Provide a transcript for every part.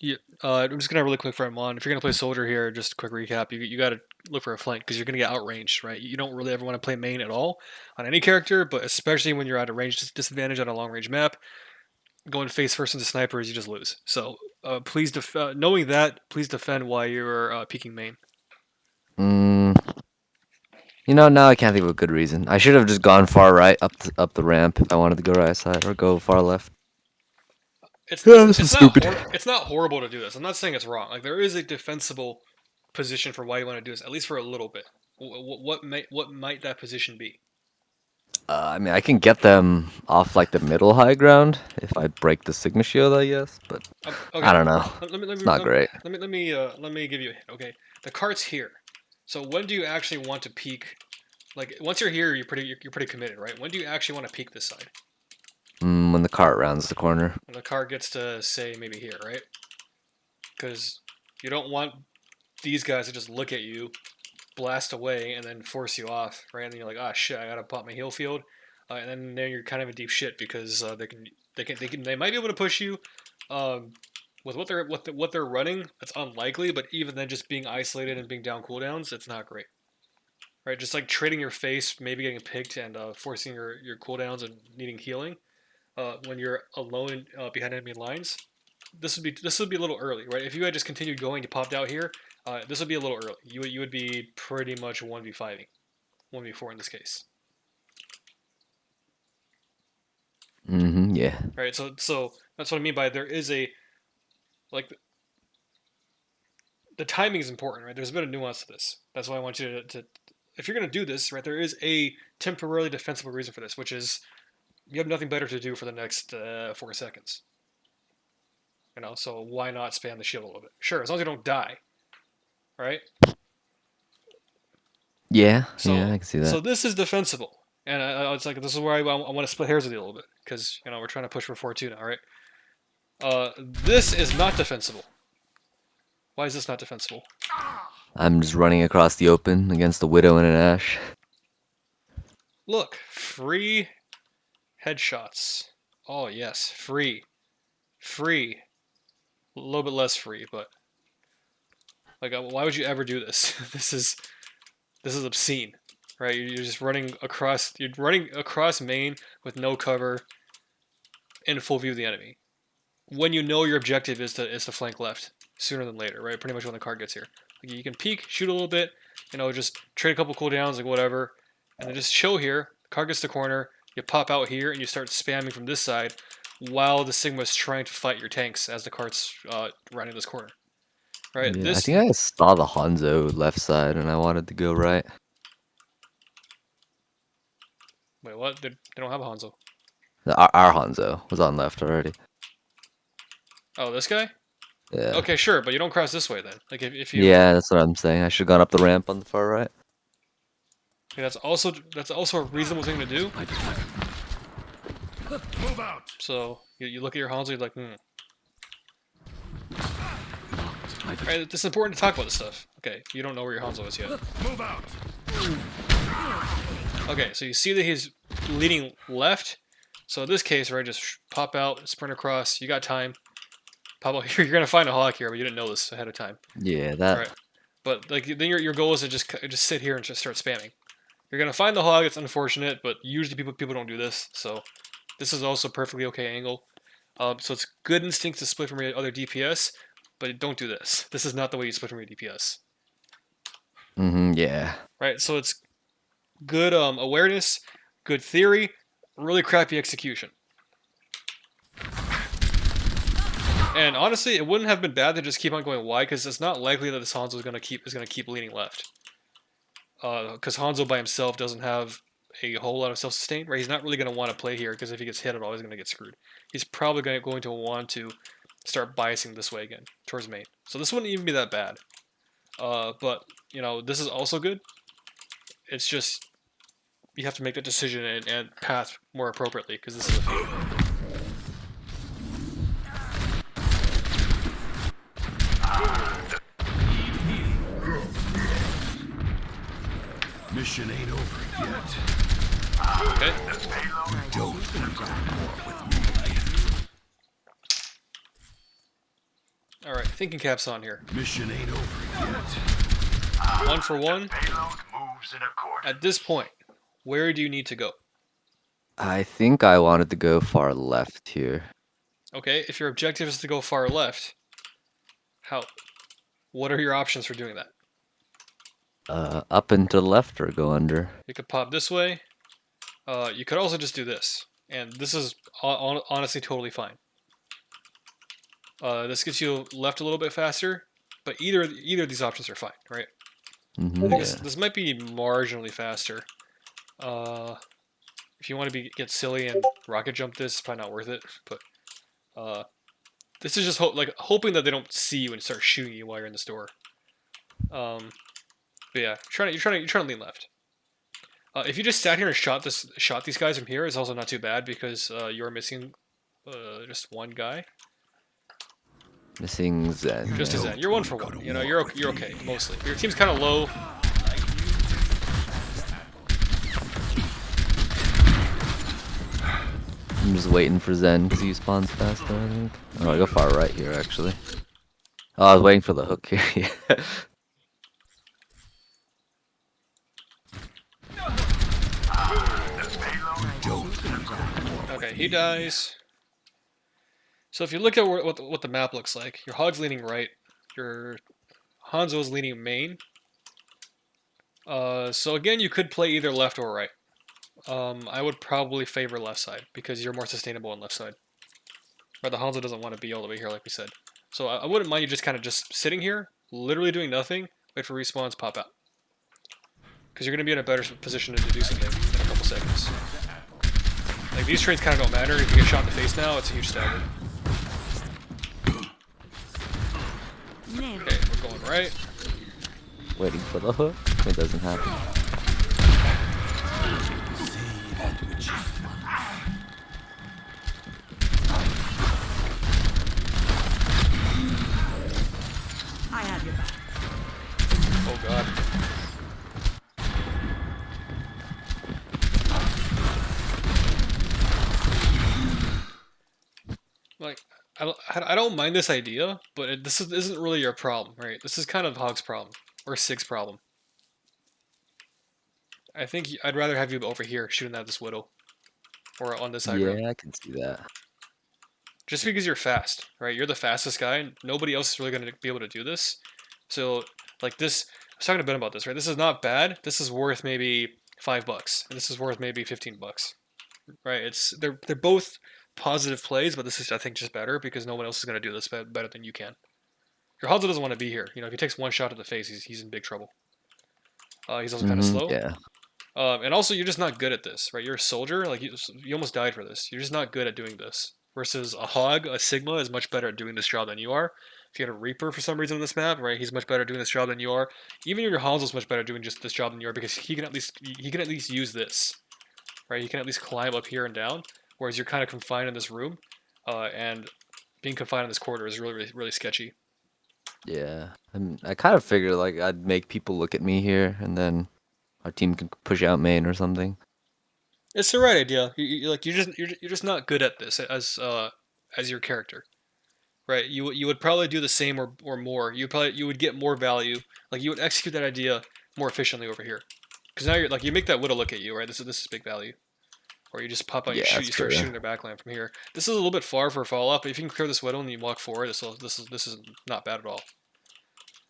Yeah, I'm just gonna really quick for Amon. If you're gonna play soldier here, just a quick recap. You gotta look for a flank because you're gonna get outranged, right? You don't really ever want to play main at all on any character, but especially when you're at a range disadvantage on a long range map, going face first into snipers, you just lose. So please, knowing that, please defend while you're peeking main. Mm, you know, now I can't think of a good reason. I should have just gone far right up the ramp if I wanted to go right side, or go far left. It's Yeah, it's this was it's not stupid. it's not horrible to do this. I'm not saying it's wrong. Like there is a defensible position for why you want to do this, at least for a little bit. What might that position be? I mean, I can get them off like the middle high ground if I break the Sigma shield, I guess. But I Okay, don't know. let me let It's me not let me great. let me give you a hint. Okay, the cart's here. So when do you actually want to peek? Like once you're here, you're pretty committed, right? When do you actually want to peek this side? When the cart rounds the corner. When the cart gets to say maybe here, right? Because you don't want these guys to just look at you, blast away, and then force you off, right? And then you're like, ah, shit, I gotta pop my heal field, and then you're kind of in deep shit because they might be able to push you. Um, with what they're running, it's unlikely, but even then, just being isolated and being down cooldowns, it's not great, right? Just like trading your face, maybe getting picked and forcing your cooldowns and needing healing when you're alone behind enemy lines. This would be a little early, right? If you had just continued going, you popped out here. This would be a little early. You would be pretty much 1v5ing, 1v4 in this case, Yeah. right? So that's what I mean by there is a like the timing is important, right? There's a bit of nuance to this. That's why I want you to if you're going to do this, right, there is a temporarily defensible reason for this, which is you have nothing better to do for the next 4 seconds. So why not spam the shield a little bit? Sure, as long as you don't die, right? Yeah, So yeah, I can see so that. this is defensible, and it's like this is where I want to split hairs with you a little bit because we're trying to push for 4-2 now, right? This is not defensible. Why is this not defensible? I'm just running across the open against the Widow and an Ash. Look, free headshots. Oh yes, free. A little bit less free, but like, why would you ever do this? This is obscene, right? You're just running across. You're running across main with no cover in full view of the enemy. When you know your objective is to flank left sooner than later, right? Pretty much when the card gets here. Like you can peek, shoot a little bit, just trade a couple cooldowns, like whatever, and then just chill here. The card gets the corner, you pop out here, and you start spamming from this side while the Sigma's trying to fight your tanks as the cart's running this corner, right? Yeah, I This think I saw the Hanzo left side and I wanted to go right. wait, what? They don't have a Hanzo. Our Hanzo was on left already. Oh, this guy? Yeah. Okay, sure, but you don't cross this way then. Like if you, Yeah, that's what I'm saying. I should have gone up the ramp on the far right. that's also a reasonable thing to do. Move out! So you look at your Hanzo, you're like, hmm. Right, it's important to talk about this stuff. Okay, you don't know where your Hanzo is yet. Move out! Okay, so you see that he's leading left. So in this case, right, just pop out, sprint across. You got time. Pop out here. You're gonna find a hawk here, but you didn't know this ahead of time. Yeah, All that. right, but like then your goal is to just sit here and just start spamming. You're gonna find the hog. It's unfortunate, but usually people don't do this. So this is also a perfectly okay angle. So it's good instinct to split from your other DPS, but don't do this. This is not the way you split from your DPS, Yeah. right? So it's good awareness, good theory, really crappy execution. And honestly, it wouldn't have been bad to just keep on going wide because it's not likely that this Hanzo is gonna keep leaning left. Because Hanzo by himself doesn't have a whole lot of self-sustain, right? He's not really going to want to play here because if he gets hit at all, he's going to get screwed. He's probably going to want to start biasing this way again towards main. So this wouldn't even be that bad. But this is also good. It's just you have to make that decision and path more appropriately because this is a feud. Mission ain't over yet. Okay. Don't want more with me. All right, thinking cap's on here. Mission ain't over yet. 1 for 1. Payload moves in accordance. At this point, where do you need to go? I think I wanted to go far left here. Okay, if your objective is to go far left, what are your options for doing that? Up and to the left or go under. You could pop this way. You could also just do this, and this is honestly totally fine. This gets you left a little bit faster, but either of these options are fine, right? This might be marginally faster. If you want to get silly and rocket jump this, it's probably not worth it. But this is just hoping that they don't see you and start shooting you while you're in the store. But yeah, you're trying to lean left. If you just sat here and shot these guys from here, it's also not too bad because you're missing just one guy. Missing Zen. Just a Zen. You're 1 for 1. You know, you're okay mostly. Your team's kind of low. I'm just waiting for Zen because he spawns faster, I think. Oh, I go far right here, actually. Oh, I was waiting for the hook here. Okay, he dies. So if you look at what the map looks like, your Hog's leaning right, your Hanzo's leaning main. So again, you could play either left or right. I would probably favor left side because you're more sustainable on left side. But the Hanzo doesn't want to be all the way here, like we said. So I wouldn't mind you just kind of just sitting here, literally doing nothing, wait for respawns, pop out. Because you're going to be in a better position to do something in a couple seconds. Like, these trains kind of don't matter. If you get shot in the face now, it's a huge stagger. Okay, we're going right. Waiting for the hook. It doesn't happen. I have your back. Oh god. Like, I don't mind this idea, but this isn't really your problem, right? This is kind of Hog's problem, or Sig's problem. I think I'd rather have you over here shooting at this Widow, or on this side. Yeah, I can see that. Just because you're fast, right? You're the fastest guy. Nobody else is really going to be able to do this. So, like this, I was talking to Ben about this, right? This is not bad. This is worth maybe $5, and this is worth maybe $15, right? They're both positive plays, but this is, I think, just better because no one else is going to do this better than you can. Your Hanzo doesn't want to be here. You know, if he takes one shot to the face, he's in big trouble. He's also kind of slow. Yeah. And also, you're just not good at this, right? You're a soldier. Like, you almost died for this. You're just not good at doing this. Versus a Hog, a Sigma, is much better at doing this job than you are. If you had a Reaper for some reason on this map, right, he's much better at doing this job than you are. Even your Hanzo's much better at doing just this job than you are because he can at least use this, right? He can at least climb up here and down, whereas you're kind of confined in this room, and being confined in this corridor is really, really, really sketchy. Yeah. I kind of figured like I'd make people look at me here, and then our team can push out main or something. It's the right idea. You're just not good at this as your character, right? You would probably do the same or more. You would get more value. Like you would execute that idea more efficiently over here, because now you're like you make that Widow look at you, right? This is big value. Or you just pop out, you start shooting their backline from here. This is a little bit far for a follow up, but if you can clear this Widow and you walk forward, this is not bad at all.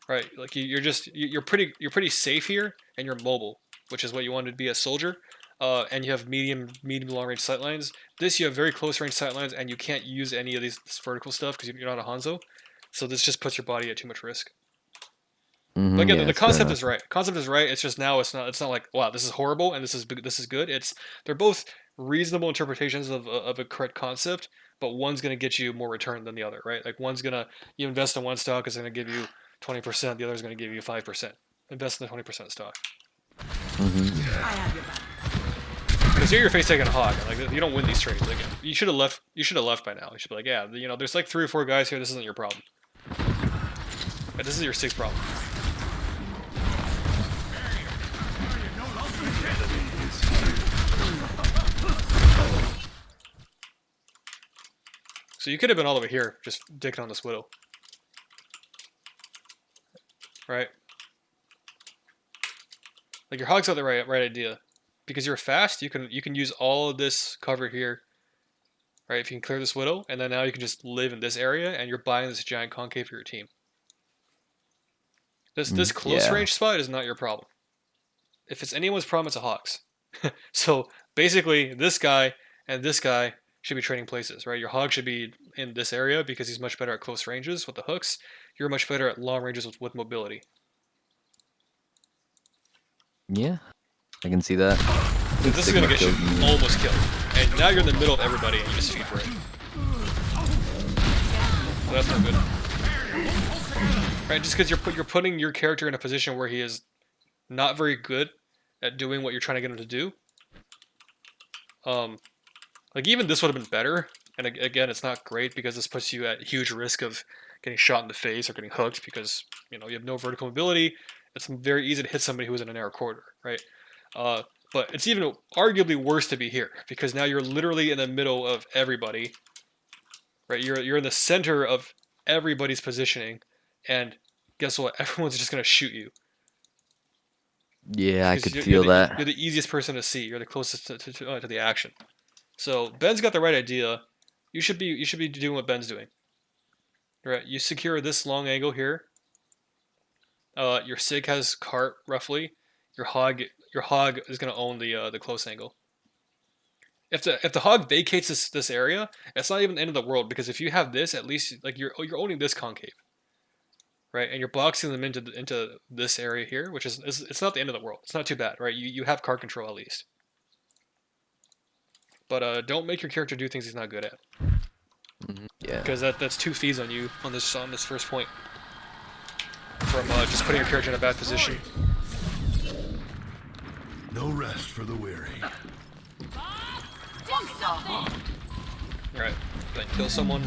Right? Like you're pretty safe here, and you're mobile, which is what you want to be as soldier. And you have medium long range sightlines. This you have very close range sightlines, and you can't use any of this vertical stuff because you're not a Hanzo. So this just puts your body at too much risk. But again, the concept is right. Concept is right. It's just now it's not like wow, this is horrible and this is good. They're both reasonable interpretations of a correct concept, but one's gonna get you more return than the other, right? Like you invest in one stock is gonna give you 20%, the other is gonna give you 5%. Invest in the 20% stock. I have your back. Because you're face taking a Hog, like you don't win these trades. Like you should have left. You should have left by now. You should be like, yeah, there's like 3 or 4 guys here. This isn't your problem. But this is your 6th problem. So you could have been all the way here, just dicking on this Widow. right? Like your hog's got the right idea, because you're fast. You can use all of this cover here, right? If you can clear this widow, and then now you can just live in this area, and you're buying this giant concave for your team. This close Yeah. range spot is not your problem. If it's anyone's problem, it's a hog's. So basically, this guy and this guy should be trading places, right? Your hog should be in this area because he's much better at close ranges with the hooks. You're much better at long ranges with mobility. Yeah. I can see that. Dude, this is gonna get you almost killed, and now you're in the middle of everybody, and you just feed for it. So that's not good, right? Just because you're putting your character in a position where he is not very good at doing what you're trying to get him to do. Like even this would have been better, and again, it's not great because this puts you at huge risk of getting shot in the face or getting hooked because you have no vertical mobility. It's very easy to hit somebody who is in a narrow corridor, right? But it's even arguably worse to be here because now you're literally in the middle of everybody, right? You're in the center of everybody's positioning, and guess what? Everyone's just gonna shoot you. Yeah, I Because could feel that. You're the easiest person to see. You're the closest to the action. So Ben's got the right idea. You should be doing what Ben's doing. Right? You secure this long angle here. Your Sig has cart roughly. Your hog is gonna own the close angle. If the hog vacates this area, it's not even the end of the world because if you have this, at least like you're owning this concave. Right, and you're boxing them into this area here, which is it's not the end of the world. It's not too bad, right? You have card control at least, but don't make your character do things he's not good at, Yeah. because that's 2 fees on you on this first point from just putting your character in a bad position. No rest for the weary. All right, then kill someone.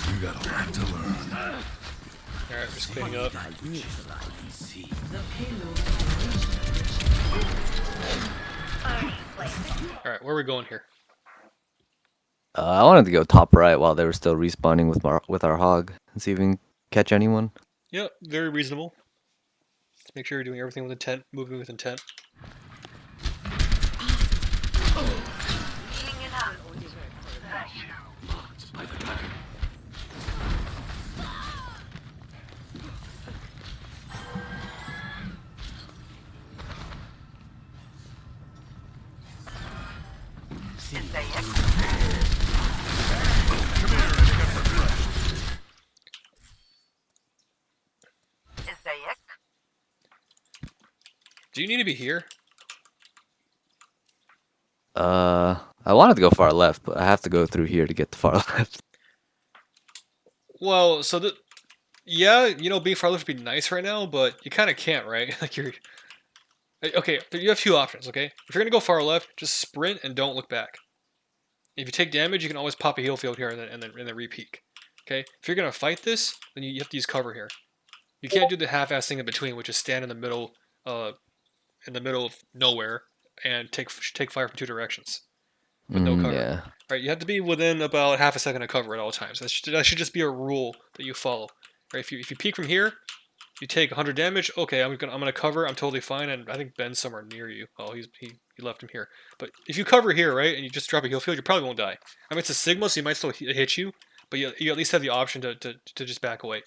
You got a lot to learn. All right, just cleaning up. All right, where are we going here? I wanted to go top right while they were still respawning with our hog and see if we can catch anyone. Yep, very reasonable. Let's make sure you're doing everything with intent, moving with intent. Do you need to be here? I wanted to go far left, but I have to go through here to get to far left. Well, so yeah, being far left would be nice right now, but you kind of can't, right? Like okay. You have 2 options. Okay, if you're gonna go far left, just sprint and don't look back. If you take damage, you can always pop a heal field here and then re-peek. Okay, if you're gonna fight this, then you have to use cover here. You can't do the half-ass thing in between, which is stand in the middle of nowhere and take fire from 2 directions with no cover. Yeah. Right, you have to be within about half a second of cover at all times. That should just be a rule that you follow. Right, if you peek from here, you take 100 damage. Okay, I'm gonna cover. I'm totally fine, and I think Ben's somewhere near you. Oh, he left him here. But if you cover here, right, and you just drop a heal field, you probably won't die. I mean, it's a Sigma, so he might still hit you, but you at least have the option to just back away.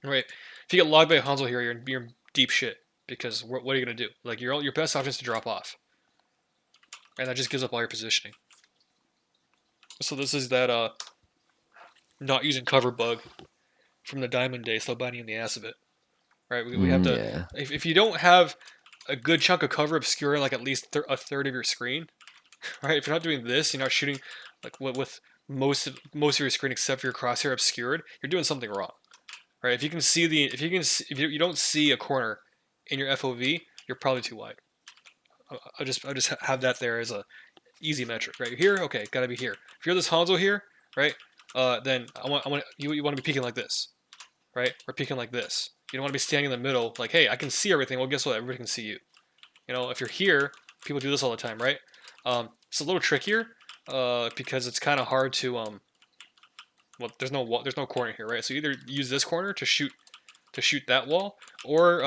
Right, if you get logged by a Hanzo here, you're in deep shit because what are you gonna do? Like your best option is to drop off, and that just gives up all your positioning. So this is that not using cover bug from the Diamond days, so biting in the ass of it. Right, we have to. Yeah. If you don't have a good chunk of cover obscuring like at least a third of your screen, right? If you're not doing this, you're not shooting like with most of your screen except for your crosshair obscured. You're doing something wrong, right? If you don't see a corner in your FOV, you're probably too wide. I just have that there as a easy metric, right? Here, okay, gotta be here. If you're this Hanzo here, right? Then you want to be peeking like this, right? Or peeking like this. You don't want to be standing in the middle, like, hey, I can see everything. Well, guess what? Everybody can see you. If you're here, people do this all the time, right? It's a little trickier, because it's kind of hard to well, there's no corner here, right? So either use this corner to shoot that wall, or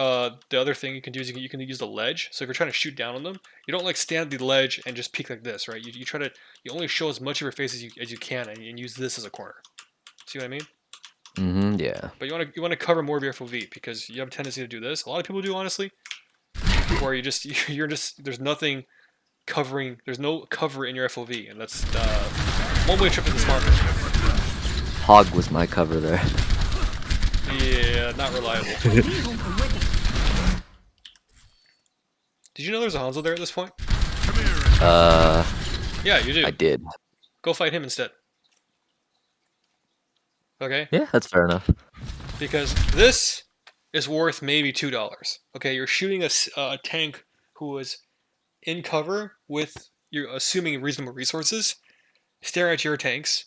the other thing you can do is you can use the ledge. So if you're trying to shoot down on them, you don't like stand at the ledge and just peek like this, right? You try to you only show as much of your face as you can, and use this as a corner. See what I mean? Yeah. But you want to cover more of your FOV because you have a tendency to do this. A lot of people do, honestly, where you're just there's nothing covering. There's no cover in your FOV, and that's one way trip to the smart mode. Hog was my cover there. Yeah, not reliable. Did you know there's a Hanzo there at this point? Yeah, you do. I did. Go fight him instead. Okay? Yeah, that's fair enough. Because this is worth maybe $2. Okay, you're shooting a tank who is in cover with, you're assuming reasonable resources, stare at your tanks,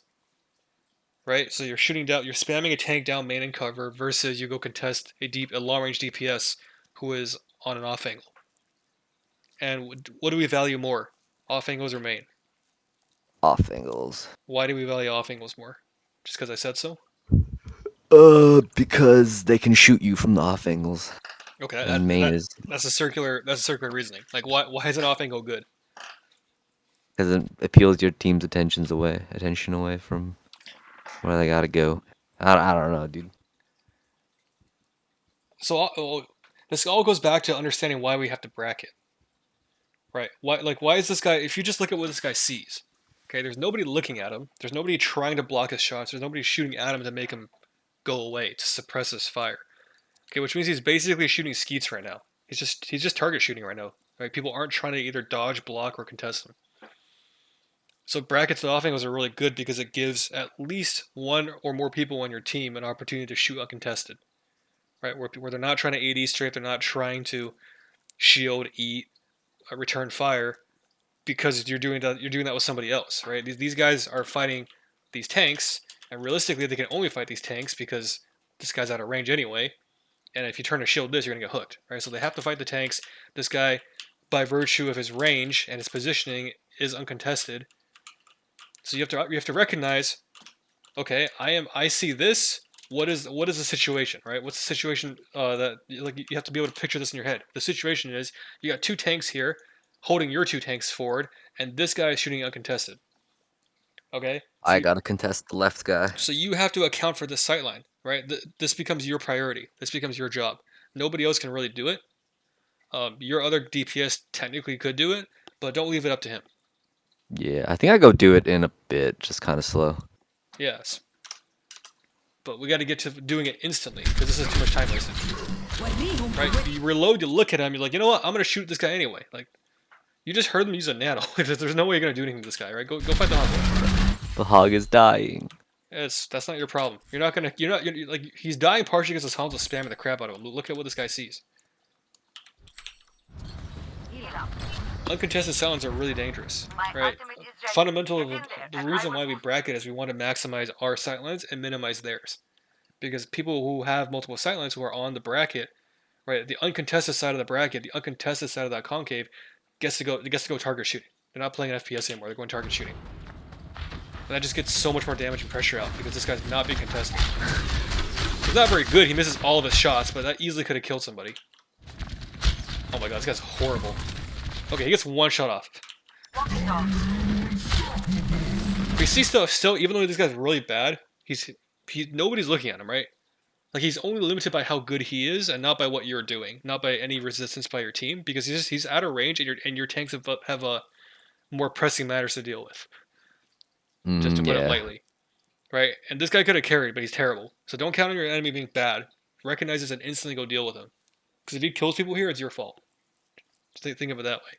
right? So you're shooting down, you're spamming a tank down main in cover versus you go contest a long range DPS who is on an off angle. And what do we value more, off angles or main? Off angles. Why do we value off angles more? Just because I said so? Because they can shoot you from the off angles. Okay, And main is that's a circular reasoning. Like why is an off angle good? because it appeals your team's attention away from where they gotta go. I don't know, dude. So this all goes back to understanding why we have to bracket, right? Why is this guy? If you just look at what this guy sees, okay, there's nobody looking at him. There's nobody trying to block his shots. There's nobody shooting at him to make him go away to suppress his fire. Okay, which means he's basically shooting skeets right now. He's just target shooting right now. Right? People aren't trying to either dodge, block, or contest him. So brackets and off angles are really good because it gives at least one or more people on your team an opportunity to shoot uncontested. Right, where they're not trying to AD strafe, they're not trying to shield, eat, return fire, because you're doing that with somebody else, right? These guys are fighting these tanks, and realistically, they can only fight these tanks because this guy's out of range anyway. And if you turn to shield this, you're gonna get hooked, right? So they have to fight the tanks. This guy, by virtue of his range and his positioning, is uncontested. So you have to recognize, okay, I see this. What is the situation, right? What's the situation that like you have to be able to picture this in your head. The situation is you got two tanks here holding your two tanks forward, and this guy is shooting uncontested. Okay, I gotta contest the left guy. so you have to account for this sightline, right? This becomes your priority. This becomes your job. Nobody else can really do it. Your other DPS technically could do it, but don't leave it up to him. Yeah, I think I go do it in a bit, just kind of slow. Yes. But we got to get to doing it instantly because this is too much time wasted. Right? You reload, you look at him, you're like, you know what? I'm gonna shoot this guy anyway. Like, you just heard him use a nano. There's no way you're gonna do anything to this guy, right? Go fight the hog. The hog is dying. That's not your problem. You're like he's dying partially because his Hanzo spamming the crap out of him. Look at what this guy sees. Uncontested silence are really dangerous, right? Fundamental of the reason why we bracket is we want to maximize our sightlines and minimize theirs, because people who have multiple sightlines who are on the bracket, right, the uncontested side of the bracket, the uncontested side of that concave, gets to go target shooting. They're not playing FPS anymore. They're going target shooting, and that just gets so much more damage and pressure out because this guy's not being contested. He's not very good. He misses all of his shots, but that easily could have killed somebody. Oh my god, this guy's horrible. Okay, he gets one shot off. We see stuff still, even though this guy's really bad, nobody's looking at him, right? Like, he's only limited by how good he is and not by what you're doing, not by any resistance by your team, because he's out of range and your tanks have more pressing matters to deal with. Just to put it lightly. Right? And this guy could have carried, but he's terrible. So don't count on your enemy being bad. Recognize this and instantly go deal with him. Because if he kills people here, it's your fault. Just think of it that way.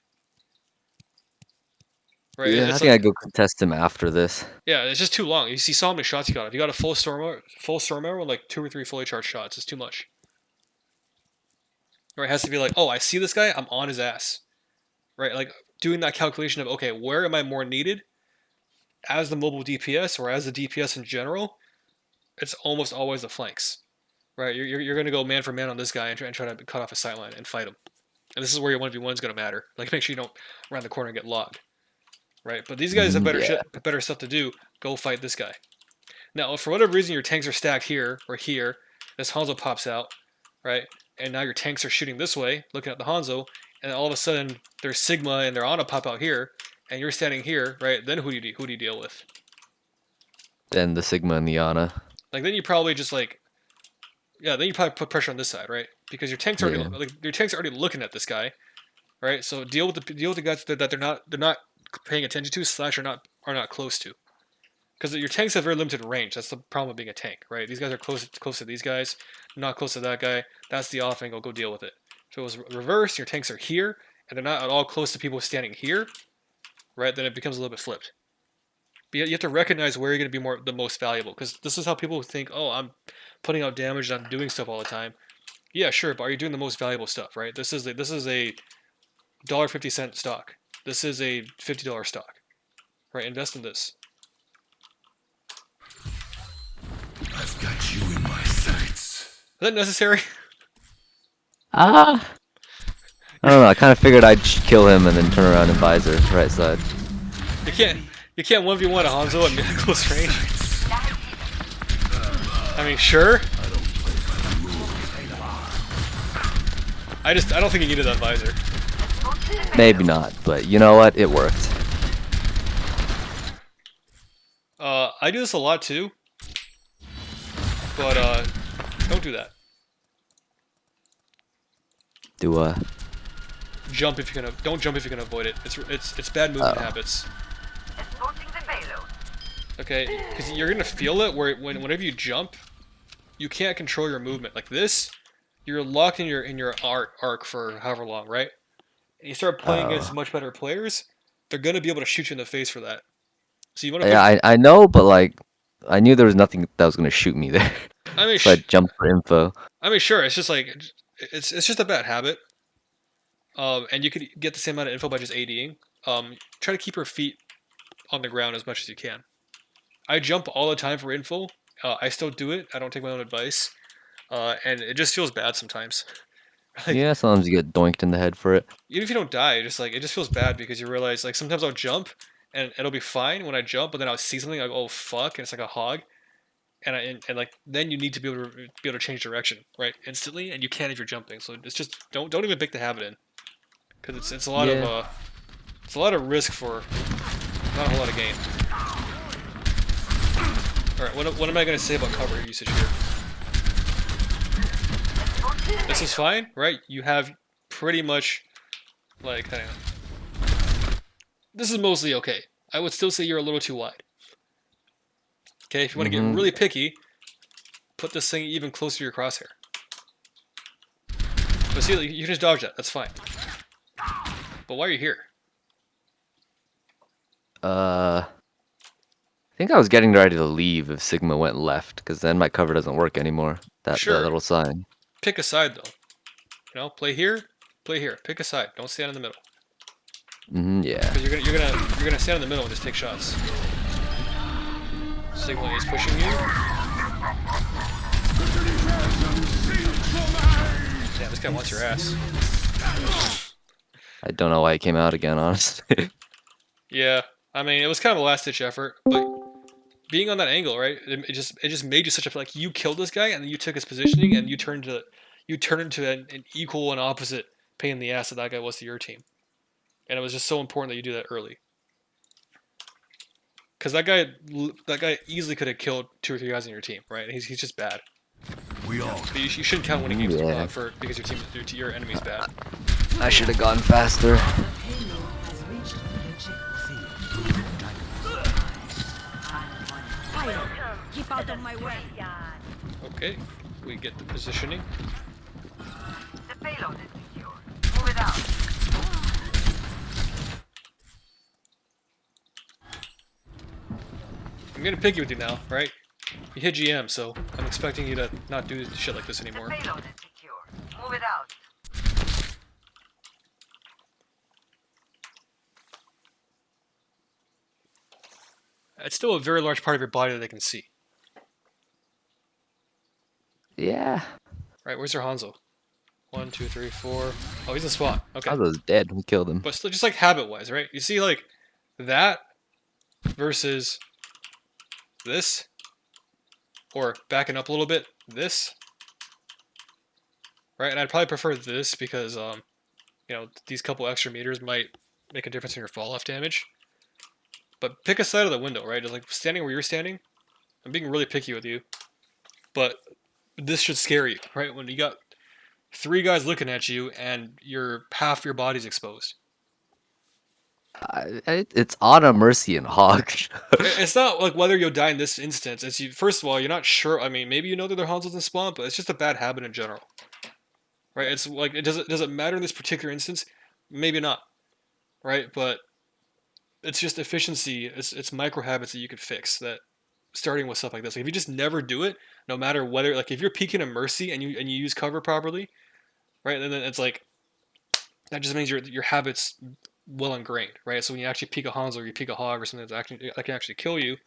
Right? Yeah, I think I go contest him after this. Yeah, it's just too long. You see how many shots you got. If you got a full storm arrow and like 2 or 3 fully charged shots, it's too much. Right? It has to be like, oh, I see this guy, I'm on his ass. Right? Like doing that calculation of, okay, where am I more needed? As the mobile DPS or as the DPS in general, it's almost always the flanks. Right? You're going to go man for man on this guy and try to cut off his sightline and fight him. And this is where your 1v1 is going to matter. Like, make sure you don't round the corner and get locked. right? But these guys have better Yeah. better stuff to do. Go fight this guy. Now, if for whatever reason your tanks are stacked here or here, this Hanzo pops out, right? And now your tanks are shooting this way, looking at the Hanzo, and all of a sudden there's Sigma and their Ana pop out here, and you're standing here, right? Then who do you deal with? Then the Sigma and the Ana. Like then you probably just like, yeah, then you probably put pressure on this side, right? Because your tanks are already Yeah. like your tanks are already looking at this guy, right? So deal with the guys that they're not paying attention to slash are not close to. Because your tanks have very limited range. That's the problem with being a tank, right? These guys are close to these guys, not close to that guy. That's the off angle. Go deal with it. If it was reversed, your tanks are here, and they're not at all close to people standing here, right? Then it becomes a little bit flipped. But you have to recognize where you're going to be the most valuable. Because this is how people think, oh, I'm putting out damage and I'm doing stuff all the time. Yeah, sure, but are you doing the most valuable stuff, right? This is a $1.50 stock. This is a $50 stock, right? Invest in this. I've got you in my sights. Is that necessary? Ah. I don't know. I kind of figured I'd kill him and then turn around and visor right side. You can't 1v1 a Hanzo at close range. I mean, sure. I don't think you needed that visor. Maybe not, but you know what? It worked. I do this a lot too. But don't do that. Do Jump if you can. Don't jump if you can avoid it. It's bad movement habits. Escorting the payload. Okay, because you're gonna feel it whenever you jump, you can't control your movement. Like this, you're locked in your arc for however long, right? And you start playing against much better players, they're gonna be able to shoot you in the face for that. So you want to. Yeah, I know, but like, I knew there was nothing that was gonna shoot me there. I mean, So I jumped for info. I mean, sure. It's just like it's just a bad habit. And you could get the same amount of info by just ADing. Try to keep your feet on the ground as much as you can. I jump all the time for info. I still do it. I don't take my own advice. And it just feels bad sometimes. Like, Yeah, sometimes you get doinked in the head for it. even if you don't die, it just feels bad because you realize like sometimes I'll jump and it'll be fine when I jump, but then I'll see something like oh fuck, and it's like a hog, and like then you need to be able to change direction right instantly, and you can't if you're jumping. So it's just don't even bake the habit in, because it's a lot of it's a lot of risk for not a whole lot of gain. All right, what am I gonna say about cover usage here? This is fine, right? You have pretty much, like, hang on. This is mostly okay. I would still say you're a little too wide. Okay, if you want to get really picky, put this thing even closer to your crosshair. But see, you can just dodge that. That's fine. But why are you here? I think I was getting ready to leave if Sigma went left, because then my cover doesn't work anymore. That Sure. little sign. Pick a side, though. You know, play here, play here. Pick a side. Don't stand in the middle. Yeah. Because you're gonna stand in the middle and just take shots. Sigma is pushing you. Damn, this guy wants your ass. I don't know why he came out again, honestly. Yeah, I mean, it was kind of a last-ditch effort, but being on that angle, right? It just made you such a like you killed this guy and then you took his positioning and you turned into an equal and opposite pain in the ass that guy was to your team, and it was just so important that you do that early. Because that guy easily could have killed 2 or 3 guys in your team, right? He's just bad. We all But you shouldn't count winning games Yeah. because your enemy's bad. I should have gone faster. The payload has reached the checkpoint. Fire! Keep out of my way. Okay, we get the positioning. The payload is secure. Move it out. I'm getting picky with you now, right? You hit GM, so I'm expecting you to not do shit like this The anymore. payload is secure. Move it out. It's still a very large part of your body that they can see. Yeah. Right, where's your Hanzo? 1, 2, 3, 4. Oh, he's in spot. Okay. Hanzo's dead. We killed him. But still, just like habit-wise, right? You see, like, that versus this, or backing up a little bit, this, right? And I'd probably prefer this because you know, these couple extra meters might make a difference in your fall off damage. But pick a side of the window, right? Just like standing where you're standing. I'm being really picky with you, but this should scare you, right? When you got 3 guys looking at you and half your body's exposed. It's Ana, Mercy, and Hog. It's not like whether you'll die in this instance. It's you. First of all, you're not sure. I mean, maybe you know that they're Hanzos in spawn, but it's just a bad habit in general, right? It's like does it matter in this particular instance? Maybe not, right? But it's just efficiency. It's micro habits that you could fix. That starting with stuff like this. Like if you just never do it, no matter whether like if you're peeking a Mercy and you use cover properly, right? And then it's like that just means your habits well ingrained, right? So when you actually peek a Hanzo or you peek a Hog or something that can actually kill you,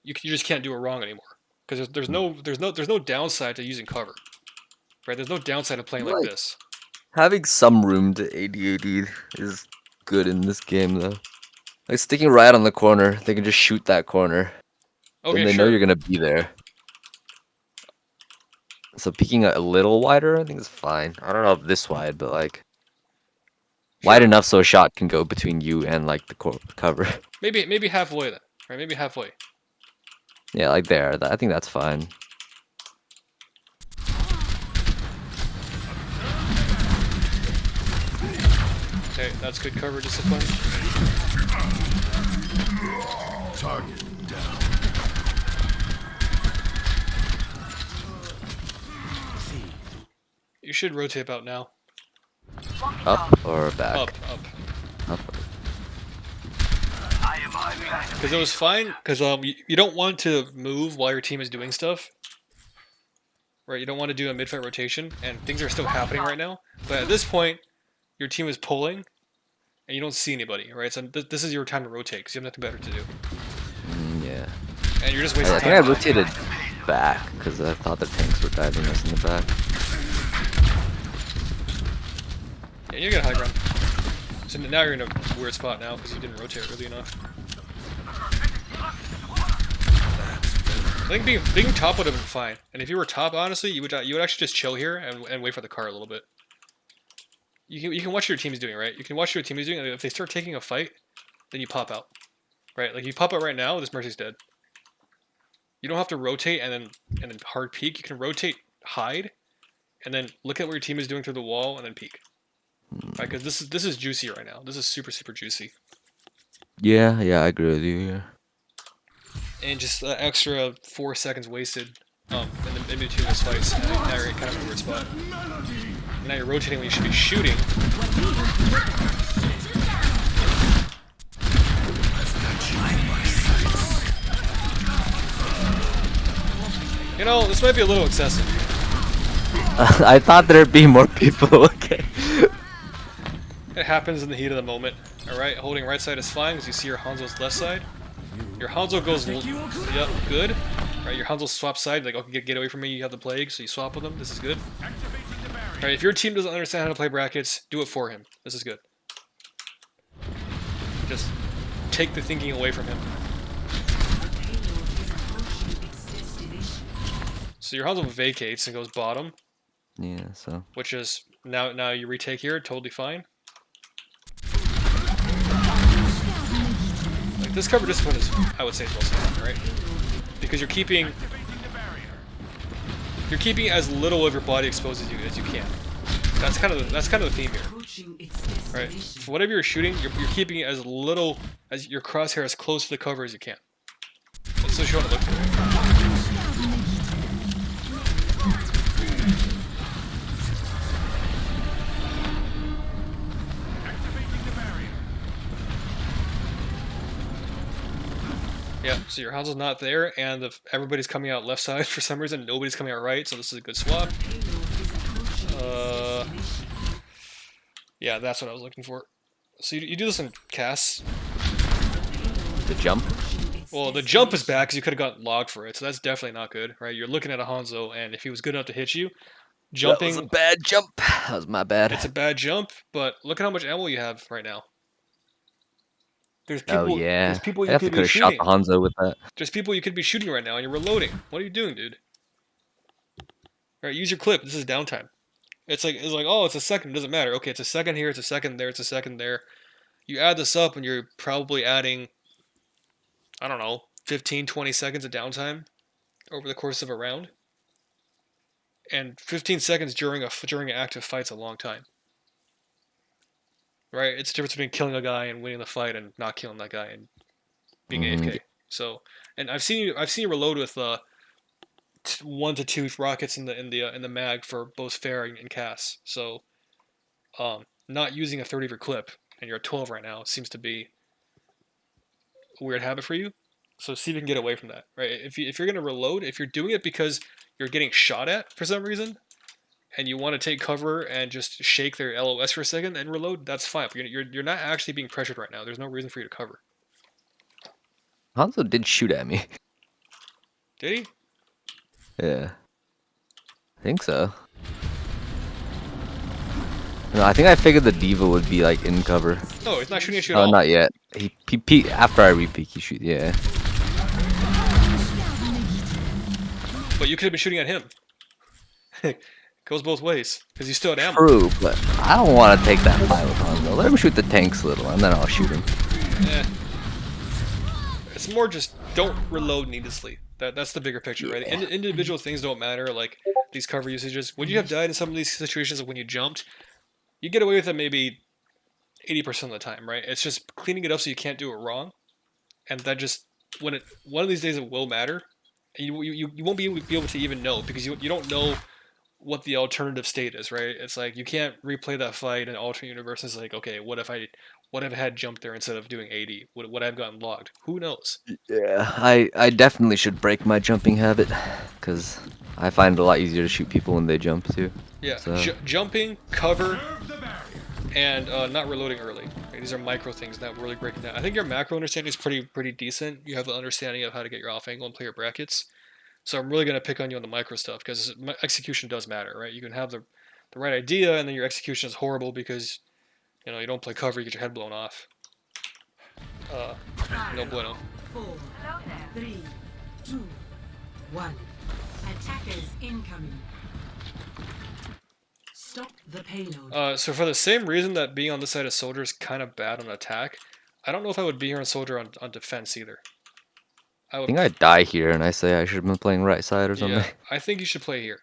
you just can't do it wrong anymore because there's no downside to using cover, right? There's no downside to playing like this. Having some room to ADAD is good in this game, though. Like sticking right on the corner, they can just shoot that corner. Okay, Then they know sure. you're gonna be there. So peeking a little wider, I think is fine. I don't know if this wide, but like wide enough so a shot can go between you and like the cover. Maybe halfway then, right? Maybe halfway. Yeah, like there. I think that's fine. Okay, that's good cover discipline. Target down. You should rotate about now. Up or back? Up. Up. I am on that. Because it was fine. Because you don't want to move while your team is doing stuff. Right, you don't want to do a mid-fight rotation, and things are still happening right now. But at this point, your team is pulling, and you don't see anybody, right? So this is your time to rotate, because you have nothing better to do. Yeah. And you're just wasting I time. think I rotated back because I thought the tanks were diving us in the back. Yeah, you get high ground. So now you're in a weird spot now, because you didn't rotate early enough. I think being top would have been fine. And if you were top, honestly, you would actually just chill here and wait for the car a little bit. You can watch what your team's doing, right? You can watch what your team is doing, and if they start taking a fight, then you pop out. Right? Like you pop out right now, this Mercy's dead. You don't have to rotate and then hard peek. You can rotate, hide, and then look at what your team is doing through the wall and then peek. Right? Because this is juicy right now. This is super juicy. Yeah, I agree with you. Yeah. And just that extra 4 seconds wasted in between those fights. And now you're kind of in a weird spot. Now you're rotating when you should be shooting. You know, this might be a little excessive. I thought there'd be more people. Okay. It happens in the heat of the moment. Alright, holding right side is fine because you see your Hanzo's left side. Your Hanzo goes, yep, good. Right, your Hanzo swaps side, like, okay, get away from me, you have the plague, so you swap with them, this is good. Alright, if your team doesn't understand how to play brackets, do it for him. This is good. Just take the thinking away from him. So your Hanzo vacates and goes bottom, Yeah. So. which is, now you retake here, totally fine. Like, this cover discipline is, I would say, is most important, right? Because you're keeping as little of your body exposed as you can. That's kind of the theme here, right? For whatever you're shooting, you're keeping as little as your crosshair as close to the cover as you can. That's what you want to look for. Yeah, so your Hanzo's not there, and everybody's coming out left side for some reason. Nobody's coming out right, so this is a good swap. Yeah, that's what I was looking for. So you do this in casts. The jump. Well, the jump is bad because you could have gotten logged for it, so that's definitely not good, right? You're looking at a Hanzo, and if he was good enough to hit you, jumping... That was a bad jump. That was my bad. It's a bad jump, but look at how much ammo you have right now. There's Oh people. There's yeah. people I you definitely could could be have shot shooting. the Hanzo with that. There's people you could be shooting right now, and you're reloading. What are you doing, dude? All right, use your clip. This is downtime. It's like oh, it's a second. It doesn't matter. Okay, it's a second here. It's a second there. It's a second there. You add this up, and you're probably adding, I don't know, 15, 20 seconds of downtime over the course of a round. And 15 seconds during an active fight's a long time, right? It's the difference between killing a guy and winning the fight and not killing that guy and being Mhm. AFK. So, and I've seen you reload with 1 to 2 rockets in the mag for both fair and Cass. So, not using a 30 of your clip and you're at 12 right now seems to be a weird habit for you. So see if you can get away from that, right? If you're gonna reload, if you're doing it because you're getting shot at for some reason, and you want to take cover and just shake their LOS for a second and reload, that's fine. But you're not actually being pressured right now. There's no reason for you to cover. Hanzo did shoot at me. Did he? Yeah. I think so. No, I think I figured the diva would be like in cover. No, he's not shooting at you at Oh, all. not yet. He peek after I repeat. He shoot. Yeah. But you could have been shooting at him. Goes both ways because you still had ammo. True, but I don't want to take that fight with Hanzo. Let him shoot the tanks a little, and then I'll shoot him. Eh. It's more just don't reload needlessly. That's the bigger picture, right? Individual things don't matter, like these cover usages. Would you have died in some of these situations when you jumped? You get away with it maybe 80% of the time, right? It's just cleaning it up so you can't do it wrong, and that just one of these days it will matter, and you won't be able to even know because you don't know what the alternative state is, right? It's like you can't replay that fight in alternate universe. It's like, okay, what if I had jumped there instead of doing 80? Would I have gotten logged? Who knows? Yeah, I definitely should break my jumping habit, cause I find it a lot easier to shoot people when they jump too. Yeah, So jumping, cover, and not reloading early. Right? These are micro things, not really breaking down. I think your macro understanding is pretty decent. You have an understanding of how to get your off angle and play your brackets. So I'm really gonna pick on you on the micro stuff because execution does matter, right? You can have the right idea and then your execution is horrible because you don't play cover, you get your head blown off. No bueno. 4, 3, 2, 1. Attackers incoming. Stop the payload. So for the same reason that being on this side of soldier is kind of bad on attack, I don't know if I would be here on soldier on defense either. I I would. think I die here, and I say I should have been playing right side or something. Yeah, I think you should play here.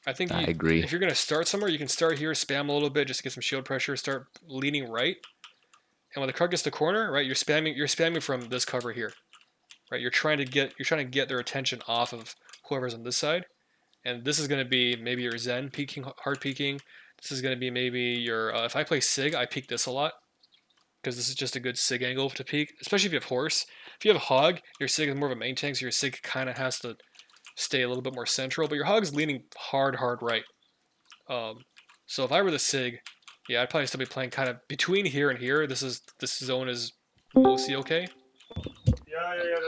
I think I agree. if you're gonna start somewhere, you can start here, spam a little bit just to get some shield pressure, start leaning right, and when the card gets to corner, right, you're spamming from this cover here, right? You're trying to get their attention off of whoever's on this side, and this is gonna be maybe your Zen peeking, hard peeking. This is gonna be maybe your if I play Sig, I peek this a lot because this is just a good Sig angle to peek, especially if you have horse. If you have hog, your Sig is more of a main tank, so your Sig kind of has to stay a little bit more central, but your hog's leaning hard right. So if I were the Sig, yeah, I'd probably still be playing kind of between here and here. This zone is mostly okay.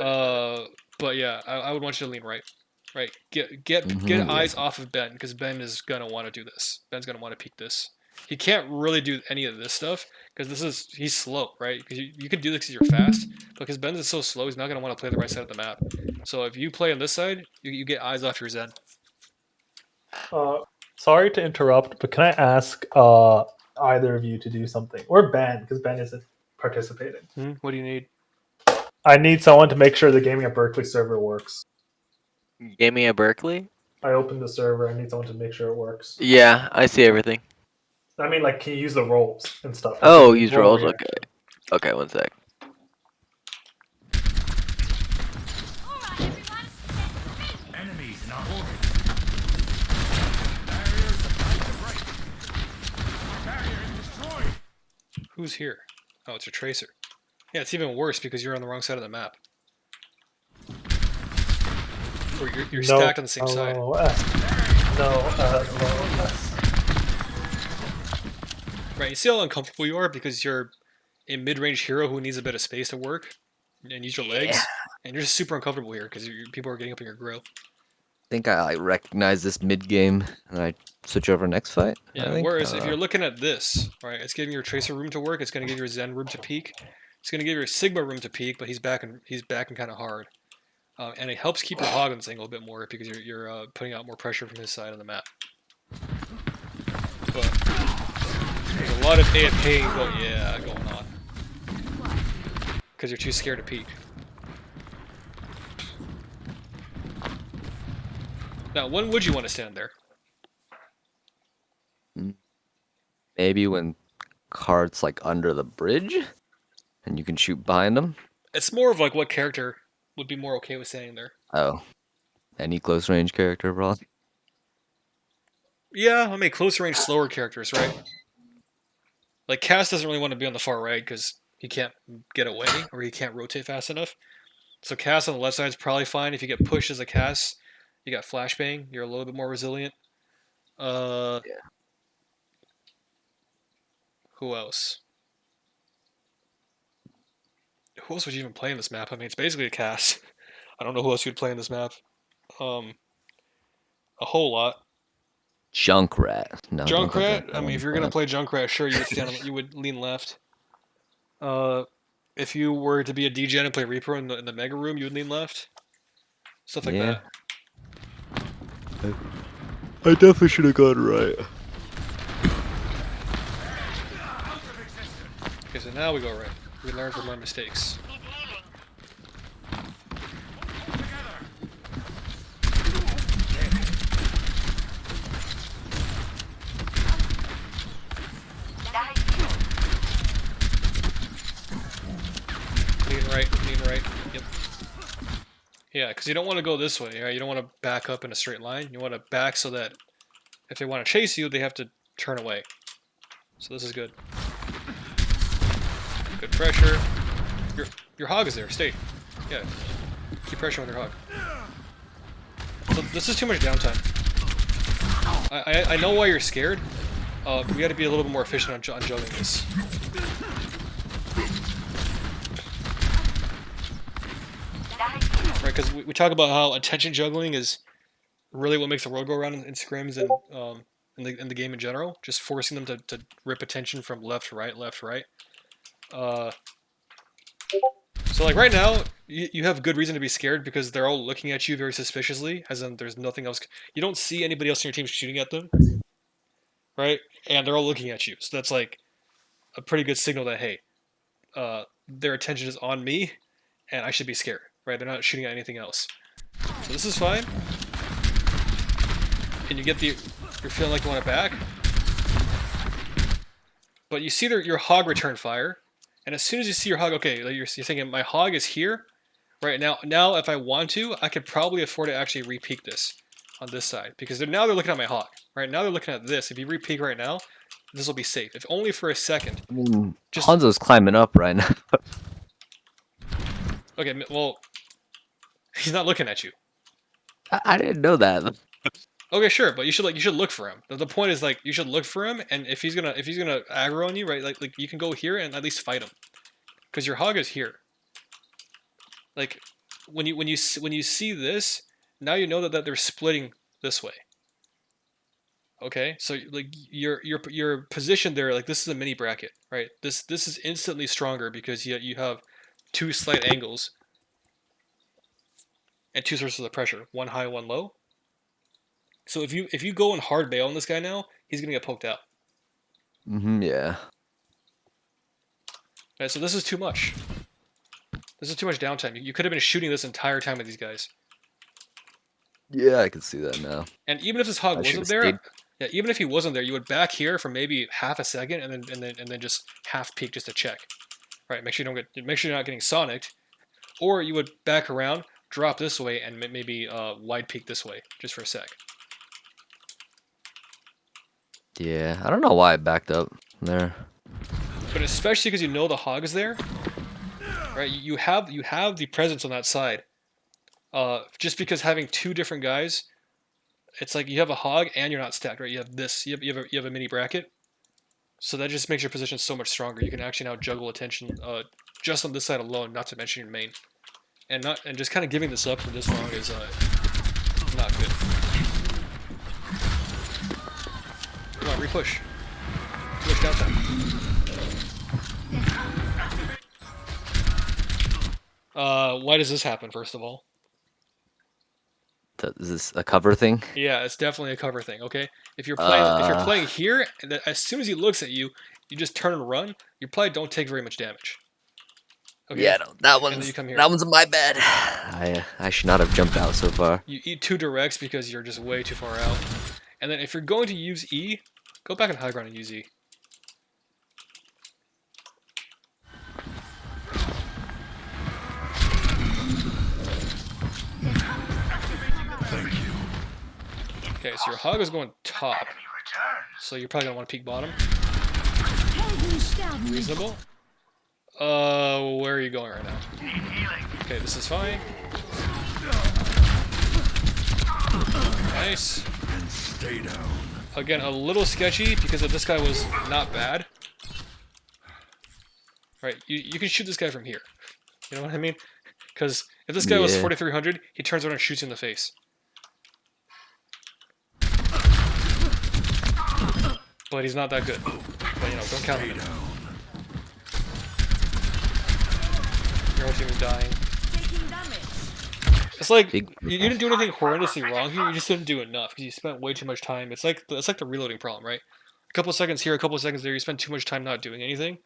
But yeah, I would want you to lean right. Right. Get eyes off of Ben because Ben is gonna want to do this. Ben's gonna want to peek this. He can't really do any of this stuff because he's slow, right? Because you can do this because you're fast, but because Ben is so slow, he's not gonna want to play the right side of the map. So if you play on this side, you get eyes off your Zen. Sorry to interrupt, but can I ask either of you to do something, or Ben, because Ben isn't participating? What do you need? I need someone to make sure the Gaming at Berkeley server works. Gaming at Berkeley? I opened the server. I need someone to make sure it works. Yeah, I see everything. I mean, like, can you use the roles and stuff? Oh, Like, use roll rolls? reaction. Okay. Okay, one sec. Enemies in our orbit. Barriers about to break. Barrier is destroyed. Who's here? Oh, it's a tracer. Yeah, it's even worse because you're on the wrong side of the map. Or you're stacked on the same side. Right, you see how uncomfortable you are because you're a mid-range hero who needs a bit of space to work and use your legs, and you're just super uncomfortable here because people are getting up in your grill. I think I like recognize this mid game, and I switch over next fight. I Yeah. think. Whereas if you're looking at this, right, it's giving your tracer room to work. It's going to give your Zen room to peek. It's gonna give your Sigma room to peek, but he's backing kind of hard, and it helps keep your hog on this angle a bit more because you're putting out more pressure from his side of the map. But there's a lot of AFK going on because you're too scared to peek. Now, when would you want to stand there? Maybe when cart's like under the bridge, and you can shoot behind them. It's more of like what character would be more okay with standing there. Oh, any close range character, bro. Yeah, I mean close range, slower characters, right? Like Cass doesn't really want to be on the far right because he can't get away or he can't rotate fast enough. So Cass on the left side is probably fine. If you get pushed as a Cass, you got flashbang. You're a little bit more resilient. Yeah. Who else? Who else would you even play in this map? I mean, it's basically a Cass. I don't know who else you'd play in this map. A whole lot. Junkrat. No. don't think Junkrat. I mean, wouldn't if you're gonna it. play Junkrat, sure, you would you would lean left. If you were to be a degen and play Reaper in the Mega Room, you would lean left. Stuff like Yeah. that. I definitely should have gone right. Okay, so now we go right. We learn from our mistakes. Need healing. Lean right. Yep. Yeah, because you don't want to go this way, right? You don't want to back up in a straight line. You want to back so that if they want to chase you, they have to turn away. So this is good. Good pressure. Your hog is there. Stay. Yeah. Keep pressure on your hog. So this is too much downtime. I know why you're scared. We got to be a little bit more efficient on juggling this. Right, because we talk about how attention juggling is really what makes the world go around in scrims and in the game in general. Just forcing them to rip attention from left, right. So like right now, you have good reason to be scared because they're all looking at you very suspiciously, as in there's nothing else. You don't see anybody else in your team shooting at them, right? And they're all looking at you. So that's like a pretty good signal that, hey, their attention is on me, and I should be scared, right? They're not shooting at anything else. So this is fine. And you get you're feeling like you want it back. But you see your hog return fire. And as soon as you see your hog, okay, you're thinking, my hog is here, right? Now, if I want to, I could probably afford to actually re-peek this on this side. Because now they're looking at my hog, right? Now they're looking at this. If you re-peek right now, this will be safe. If only for a second. I mean, Just- Hanzo's climbing up right now. Okay, well, he's not looking at you. I didn't know that. Okay, sure, but you should look for him. The point is like you should look for him, and if he's gonna aggro on you, right? Like you can go here and at least fight him, because your hog is here. Like when you see this, now you know that they're splitting this way. Okay, so like your position there, like this is a mini bracket, right? This is instantly stronger because you have two slight angles and two sources of pressure, one high, one low. So if you go in hard bail on this guy now, he's gonna get poked out. Yeah. Right, so this is too much. This is too much downtime. You could have been shooting this entire time with these guys. Yeah, I can see that now. And even if this hog I wasn't should've there, stayed. yeah, even if he wasn't there, you would back here for maybe half a second and then just half peek just to check. Right, make sure you're not getting sonicked, or you would back around, drop this way, and maybe wide peek this way just for a sec. Yeah, I don't know why I backed up there. But especially because you know the hog is there, right? You have the presence on that side. Just because having two different guys, it's like you have a hog and you're not stacked, right? You have this, you have a mini bracket, so that just makes your position so much stronger. You can actually now juggle attention just on this side alone, not to mention your main, and just kind of giving this up for this long is not good. Come on, repush. Too much downtime. Why does this happen? First of all, Is this a cover thing? yeah, it's definitely a cover thing. Okay, if you're playing here, and then as soon as he looks at you, you just turn and run. You probably don't take very much damage. Okay, Yeah, no, that and then you come here. one's my bad. I should not have jumped out so far. You eat 2 directs because you're just way too far out. And then if you're going to use E, go back in high ground and use E. Thank you. Okay, so your hog is going top. So you're probably gonna want to peek bottom. Reasonable. Where are you going right now? Okay, this is fine. Nice. And stay down. Again, a little sketchy because if this guy was not bad. Right, you can shoot this guy from here. You know what I mean? Because if this guy was Yeah. 4300, he turns around and shoots you in the face. But he's not that good. But you know, don't count Stay him in. down. Your whole team is dying. It's like Big- you didn't do anything horrendously wrong here. You just didn't do enough because you spent way too much time. It's like the reloading problem, right? A couple seconds here, a couple seconds there. You spend too much time not doing anything.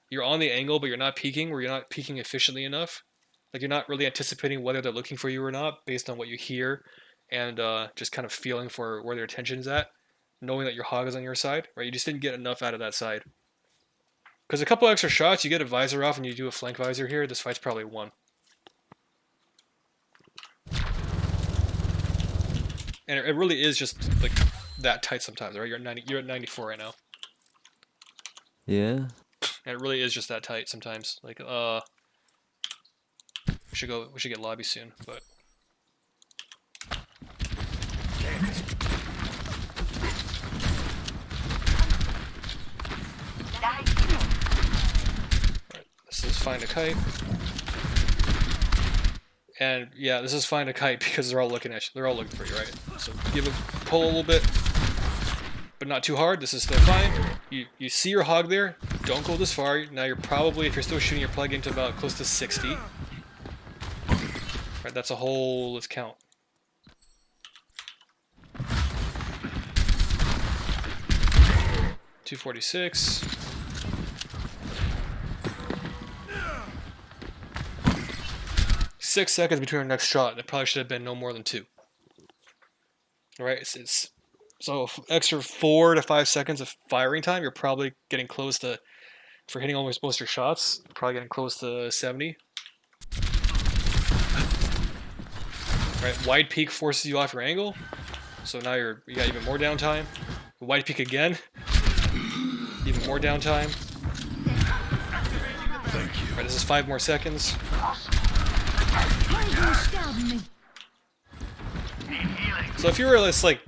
You're on the angle, but you're not peeking. Where you're not peeking efficiently enough. Like you're not really anticipating whether they're looking for you or not based on what you hear, and just kind of feeling for where their attention's at, knowing that your hog is on your side, right? You just didn't get enough out of that side. Because a couple extra shots, you get a visor off, and you do a flank visor here. This fight's probably won. And it really is just like that tight sometimes, right? You're at 94 right now, Yeah. and it really is just that tight sometimes. Like, we should get lobby soon, but this is find a kite. And yeah, this is find a kite because they're all looking at you. They're all looking for you, right? So give a pull a little bit, but not too hard. This is still fine. You see your hog there. Don't go this far. Now you're probably, if you're still shooting, you're probably getting to about close to 60. Right, that's a whole. Let's count. $246. Six seconds between our next shot, and it probably should have been no more than 2. Right? So extra 4 to 5 seconds of firing time, you're probably getting close to, for hitting almost most of your shots, probably getting close to 70. Right? Wide peak forces you off your angle, so now you got even more downtime. Wide peak again, even more downtime. Thank you. Right, this is 5 more seconds. So if you were at like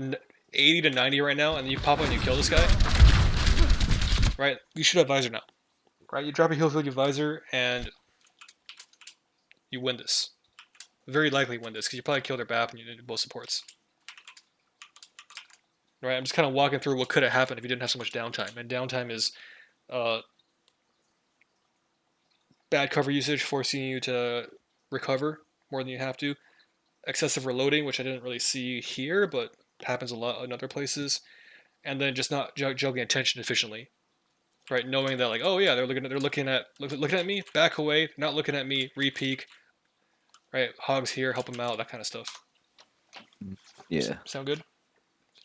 80 to 90 right now, and you pop up and you kill this guy, right? You should have visor now, right? You drop a heal field, you visor, and you win this. Very likely win this because you probably killed their BAP and you did both supports. Right? I'm just kind of walking through what could have happened if you didn't have so much downtime, and downtime is bad cover usage, forcing you to recover more than you have to. Excessive reloading, which I didn't really see here, but happens a lot in other places. And then just not juggling attention efficiently, right? Knowing that like, oh yeah, they're looking at me, back away, not looking at me, re-peek, right? Hogs here, help them out, that kind of stuff. Yeah. Sound good?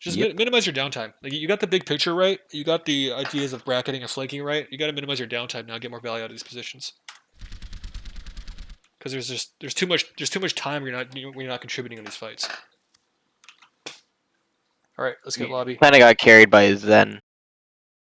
Just Yep. minimize your downtime. Like you got the big picture right, you got the ideas of bracketing and flanking right. You got to minimize your downtime now, get more value out of these positions. Because there's too much time when you're not contributing in these fights. All right, let's get lobby. Kinda got carried by Zen.